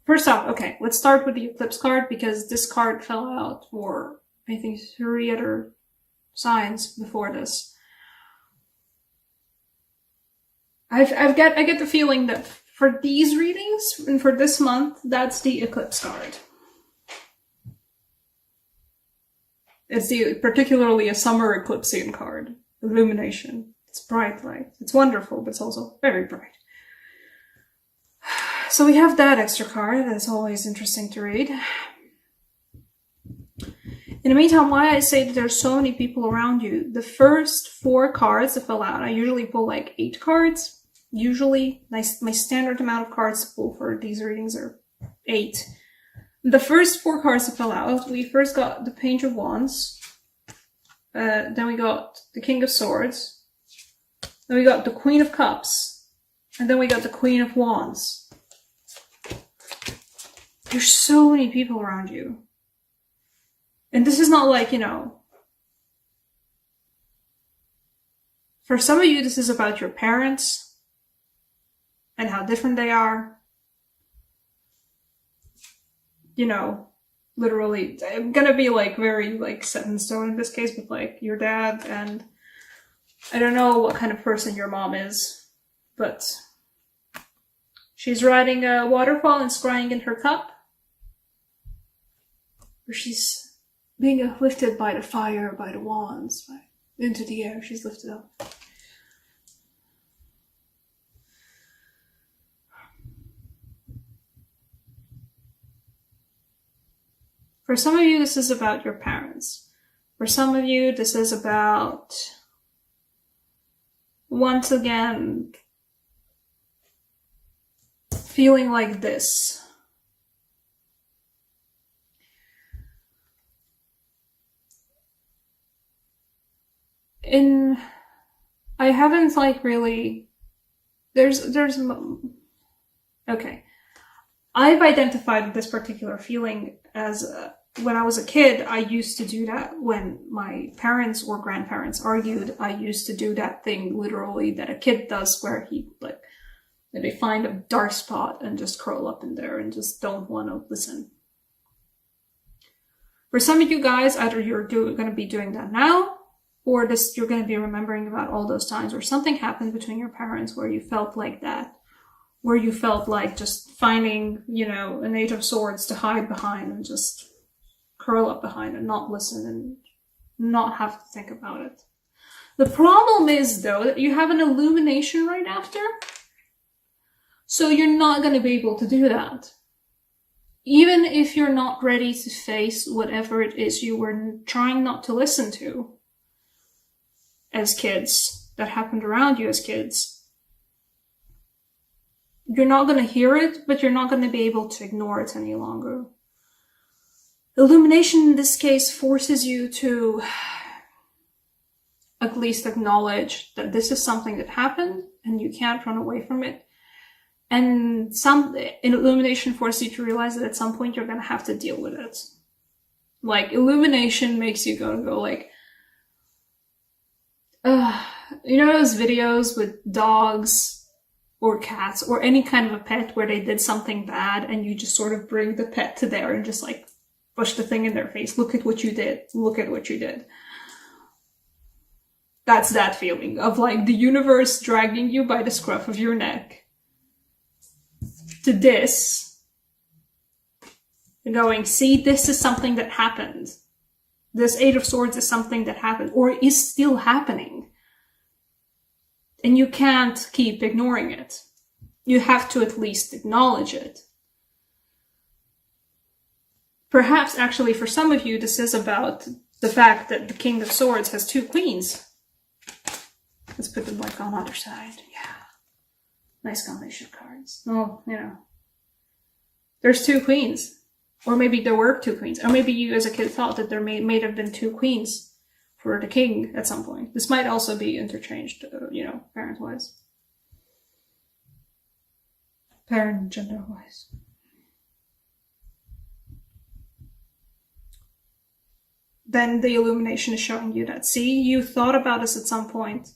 First off, okay, let's start with the eclipse card because this card fell out for, I think, 3 other signs before this. I get the feeling that for these readings and for this month, that's the eclipse card. It's particularly a summer eclipsean card. Illumination. It's bright light. It's wonderful, but it's also very bright. So we have that extra card. That's always interesting to read. In the meantime, why I say that there's so many people around you, the first 4 cards that fell out, I usually pull like 8 cards. Usually, my standard amount of cards to pull for these readings are 8. The first 4 cards that fell out, we first got the Page of Wands. Then we got the King of Swords. Then we got the Queen of Cups. And then we got the Queen of Wands. There's so many people around you. And this is not like, for some of you, this is about your parents and how different they are. Literally, I'm gonna be like very like set in stone in this case, but like your dad, and I don't know what kind of person your mom is, but she's riding a waterfall and scrying in her cup. Or she's being lifted by the fire, by the wands, into the air. She's lifted up. For some of you, this is about your parents. For some of you, this is about, once again, feeling like this. I haven't like really, okay. I've identified this particular feeling as when I was a kid, I used to do that when my parents or grandparents argued. I used to do that thing literally that a kid does where they find a dark spot and just curl up in there and just don't want to listen. For some of you guys, either you're going to be doing that now, or you're going to be remembering about all those times where something happened between your parents where you felt like that. Where you felt like just finding, an 8 of Swords to hide behind and just curl up behind and not listen and not have to think about it. The problem is, though, that you have an illumination right after. So you're not going to be able to do that. Even if you're not ready to face whatever it is you were trying not to listen to as kids, that happened around you as kids. You're not going to hear it, but you're not going to be able to ignore it any longer. Illumination in this case forces you to at least acknowledge that this is something that happened and you can't run away from it. And illumination forces you to realize that at some point you're going to have to deal with it. Like, illumination makes you go like, those videos with dogs or cats or any kind of a pet where they did something bad and you just sort of bring the pet to there and just like push the thing in their face. Look at what you did. Look at what you did. That's that feeling of like the universe dragging you by the scruff of your neck to this. And going, see, this is something that happened. This 8 of Swords is something that happened or is still happening. And you can't keep ignoring it. You have to at least acknowledge it. Perhaps actually for some of you, this is about the fact that the King of Swords has 2 queens. Let's put them like on either side. Yeah. Nice combination of cards. Oh, there's 2 queens. Or maybe there were 2 queens. Or maybe you as a kid thought that there may have been 2 queens for the king at some point. This might also be interchanged, parent-wise. Parent gender-wise. Then the illumination is showing you that, see, you thought about this at some point,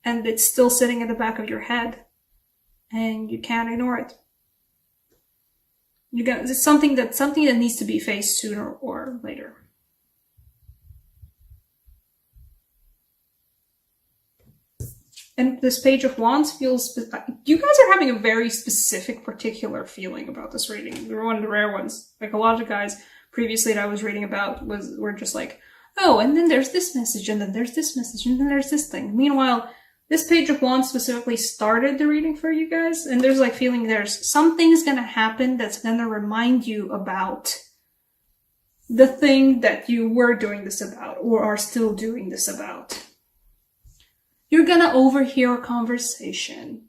and it's still sitting in the back of your head, and you can't ignore it. It's something that needs to be faced sooner or later. And this Page of Wands feels, you guys are having a very specific, particular feeling about this reading. You're one of the rare ones. Like a lot of guys previously that I was reading about were just like, oh, and then there's this message, and then there's this message, and then there's this thing. Meanwhile, this Page of Wands specifically started the reading for you guys, and there's like feeling there's something's gonna happen that's gonna remind you about the thing that you were doing this about, or are still doing this about. You're gonna overhear a conversation.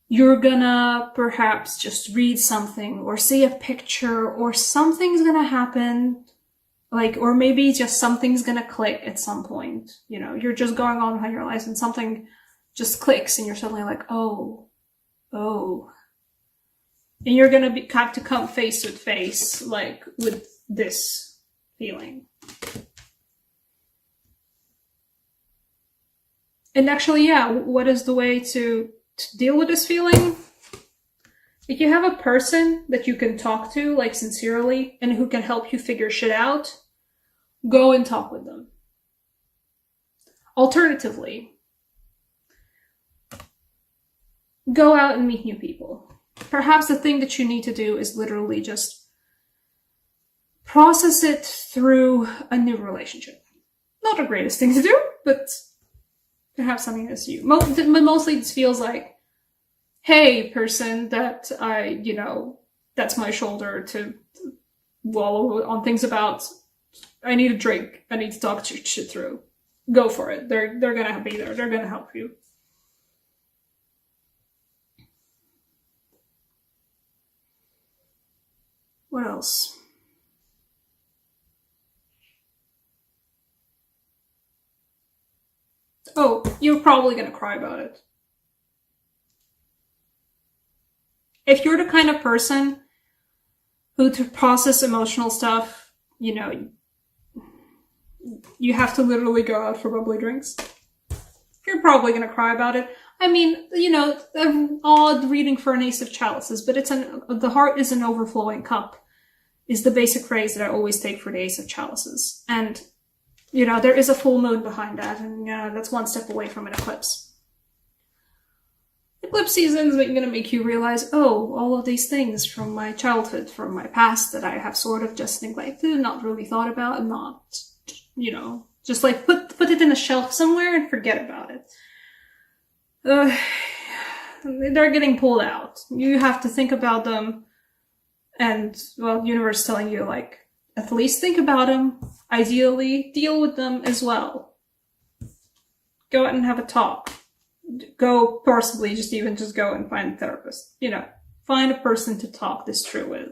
You're gonna perhaps just read something, or see a picture, or something's gonna happen. Like, or maybe just something's gonna click at some point. You know, you're just going on with your life and something just clicks and you're suddenly like, oh. And you're gonna have to come face to face, like, with this feeling. And actually, yeah, what is the way to deal with this feeling? If you have a person that you can talk to, like, sincerely, and who can help you figure shit out, go and talk with them. Alternatively, go out and meet new people. Perhaps the thing that you need to do is literally just process it through a new relationship. Not the greatest thing to do, but perhaps something that's you. But mostly this feels like, hey, person that that's my shoulder to wallow on things about. I need a drink. I need to talk shit through. Go for it. They're gonna be there. They're gonna help you. What else? Oh, you're probably gonna cry about it. If you're the kind of person who to process emotional stuff, you have to literally go out for bubbly drinks, you're probably gonna cry about it. I mean, an odd reading for an Ace of Chalices, but the heart is an overflowing cup, is the basic phrase that I always take for the Ace of Chalices. And, there is a full moon behind that, and that's one step away from an eclipse. Eclipse season is going to make you realize, all of these things from my childhood, from my past that I have sort of just neglected, not really thought about, and not, just like put it in a shelf somewhere and forget about it. They're getting pulled out. You have to think about them, and, well, the universe is telling you, like, at least think about them. Ideally, deal with them as well. Go out and have a talk. Go possibly just go and find a therapist. Find a person to talk this through with.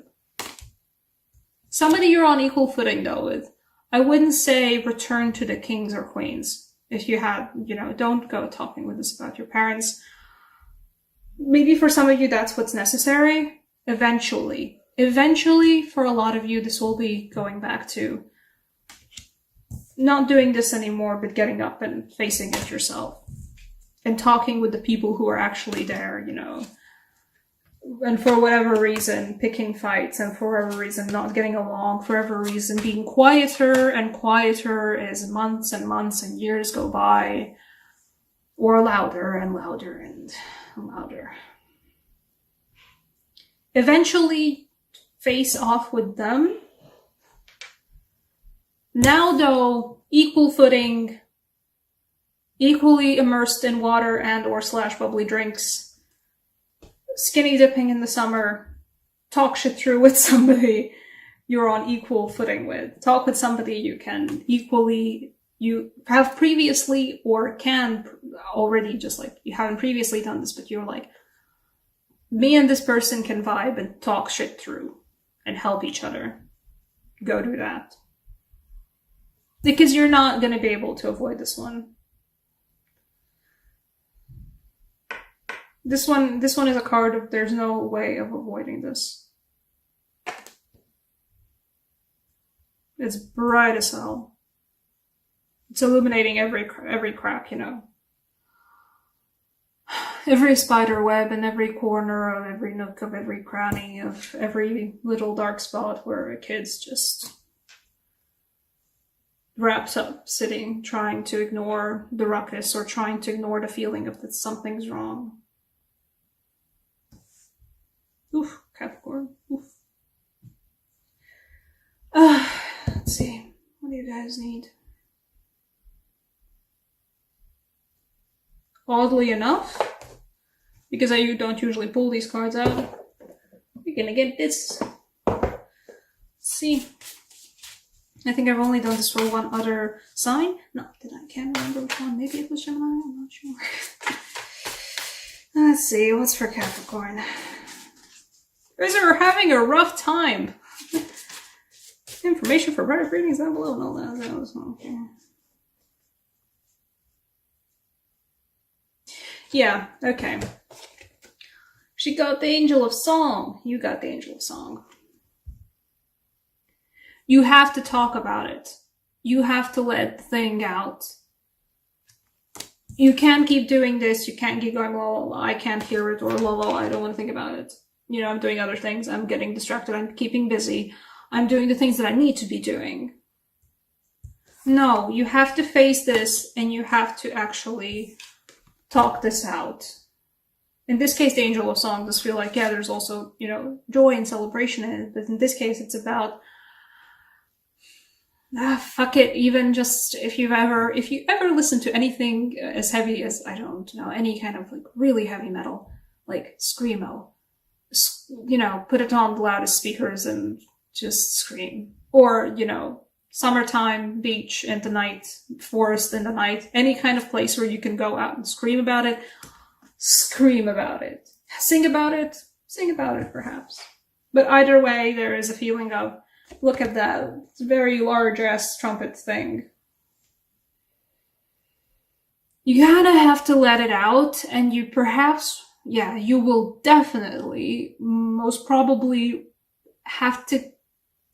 Somebody you're on equal footing though with. I wouldn't say return to the kings or queens. If you had, don't go talking with us about your parents. Maybe for some of you that's what's necessary. Eventually, for a lot of you, this will be going back to not doing this anymore, but getting up and facing it yourself. And talking with the people who are actually there, and for whatever reason, picking fights, and for whatever reason, not getting along, for whatever reason, being quieter and quieter as months and months and years go by, or louder and louder and louder. Eventually, face off with them. Now, though, equal footing, equally immersed in water and or / bubbly drinks, skinny dipping in the summer, talk shit through with somebody you're on equal footing with. Talk with somebody you have previously or can already, just like you haven't previously done this, but you're like, me and this person can vibe and talk shit through and help each other. Go do that. Because you're not going to be able to avoid this one. This one is a card of there's no way of avoiding this. It's bright as hell. It's illuminating every crap, every spider web in every corner of every nook of every cranny of every little dark spot where a kid's just wrapped up, sitting, trying to ignore the ruckus or trying to ignore the feeling of that something's wrong. Oof, Capricorn. Oof. Let's see. What do you guys need? Oddly enough, because I don't usually pull these cards out, we're gonna get this. Let's see. I think I've only done this for one other sign. No, I can't remember which one. Maybe it was Gemini, I'm not sure. Let's see, what's for Capricorn? You guys are having a rough time. Information for private readings down below. No, that was not okay. Yeah, okay. She got the Angel of Song. You got the Angel of Song. You have to talk about it. You have to let the thing out. You can't keep doing this. You can't keep going, well, I can't hear it, or well, I don't want to think about it. You know, I'm doing other things. I'm getting distracted. I'm keeping busy. I'm doing the things that I need to be doing. No, you have to face this and you have to actually talk this out. In this case, the Angel of Song does feel like, yeah, there's also, you know, joy and celebration in it. But in this case, it's about, fuck it. Even just if you ever listen to anything as heavy as, I don't know, any kind of like really heavy metal, like screamo, you know, put it on the loudest speakers and just scream. Or, you know, summertime, beach in the night, forest in the night, any kind of place where you can go out and scream about it. Scream about it. Sing about it. Sing about it, perhaps. But either way, there is a feeling of, look at that. It's a very large-ass trumpet thing. You gotta have to let it out, and you perhaps, yeah, you will definitely, most probably, have to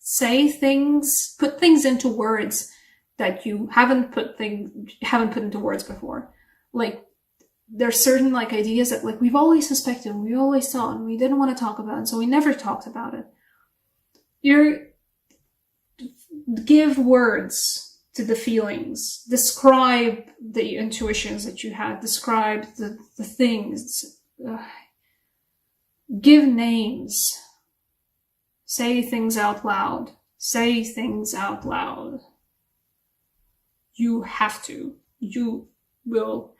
say things, put things into words that you haven't put into words before. Like, there's certain like ideas that like we've always suspected, we always thought, and we didn't want to talk about it, so we never talked about it. Give words to the feelings, describe the intuitions that you had, describe the things, give names, say things out loud, say things out loud. You have to, you will.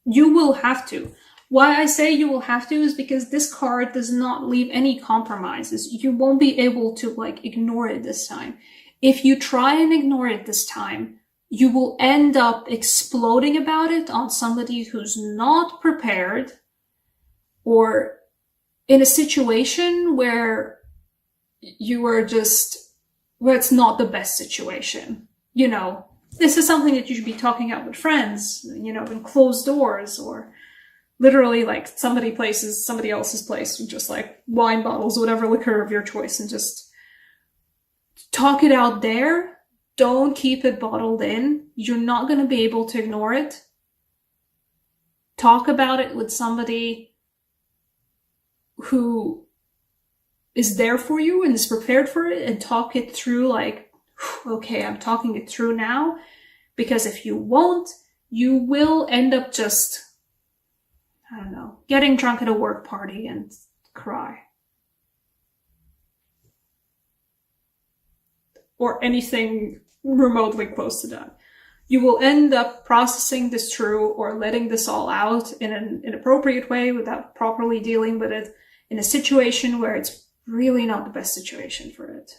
You will have to. Why I say you will have to is because this card does not leave any compromises. You won't be able to like ignore it this time. If you try and ignore it this time, you will end up exploding about it on somebody who's not prepared, or in a situation where you are just, where it's not the best situation. You know, this is something that you should be talking out with friends, you know, in closed doors, or literally like somebody else's place with just like wine bottles, whatever liquor of your choice, and just talk it out there. Don't keep it bottled in. You're not going to be able to ignore it. Talk about it with somebody who is there for you and is prepared for it, and talk it through like, okay, I'm talking it through now, because if you won't, you will end up just, I don't know, getting drunk at a work party and cry. Or anything remotely close to that. You will end up processing this through, or letting this all out in an inappropriate way without properly dealing with it in a situation where it's really not the best situation for it.